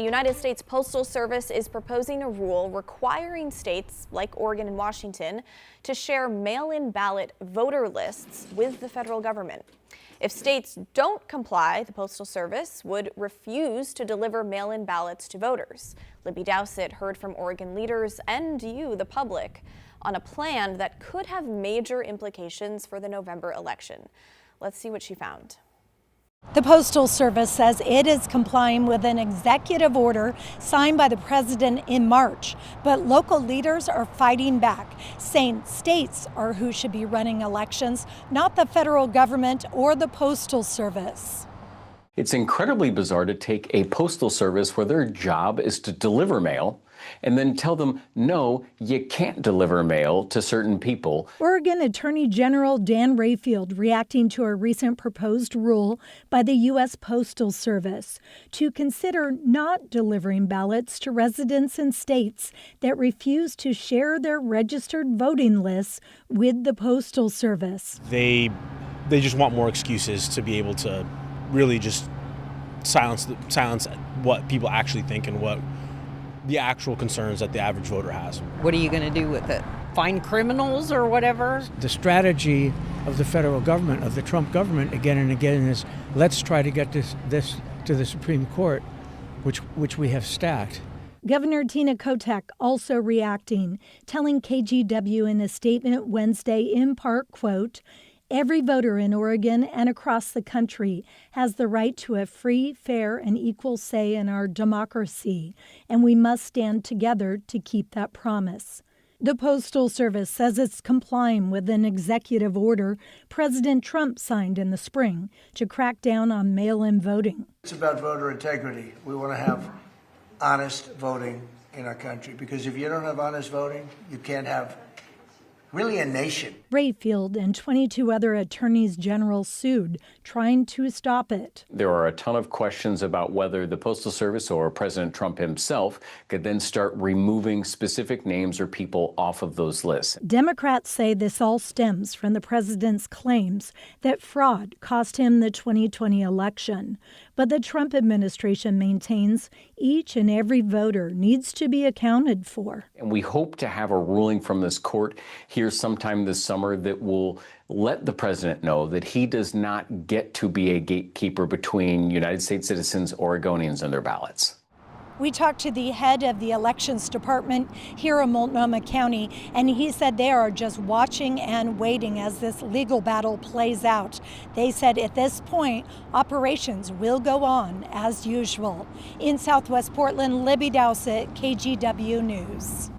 The United States Postal Service is proposing a rule requiring states like Oregon and Washington to share mail-in ballot voter lists with the federal government. If states don't comply, the Postal Service would refuse to deliver mail-in ballots to voters. Libby Dowsett heard from Oregon leaders and you, the public, on a plan that could have major implications for the November election. Let's see what she found. The Postal Service says it is complying with an executive order signed by the president in March, but local leaders are fighting back, saying states are who should be running elections, not the federal government or the Postal Service. It's incredibly bizarre to take a postal service where their job is to deliver mail and then tell them, no, you can't deliver mail to certain people. Oregon Attorney General Dan Rayfield reacting to a recent proposed rule by the U.S. Postal Service to consider not delivering ballots to residents in states that refuse to share their registered voting lists with the Postal Service. They just want more excuses to be able to really just silence what people actually think and what the actual concerns that the average voter has. What are you going to do with it? Find criminals or whatever? The strategy of the federal government, of the Trump government, again and again, is let's try to get this to the Supreme Court, which we have stacked. Governor Tina Kotek also reacting, telling KGW in a statement Wednesday in part, quote, "Every voter in Oregon and across the country has the right to a free, fair, and equal say in our democracy, and we must stand together to keep that promise." The Postal Service says it's complying with an executive order President Trump signed in the spring to crack down on mail-in voting. It's about voter integrity. We want to have honest voting in our country, because if you don't have honest voting, you can't have really a nation. Rayfield and 22 other attorneys general sued, trying to stop it. There are a ton of questions about whether the Postal Service or President Trump himself could then start removing specific names or people off of those lists. Democrats say this all stems from the president's claims that fraud cost him the 2020 election. But the Trump administration maintains each and every voter needs to be accounted for. And we hope to have a ruling from this court here sometime this summer that will let the president know that he does not get to be a gatekeeper between United States citizens, Oregonians, and their ballots. We talked to the head of the elections department here in Multnomah County, and he said they are just watching and waiting as this legal battle plays out. They said at this point, operations will go on as usual. In Southwest Portland, Libby Dowsett, KGW News.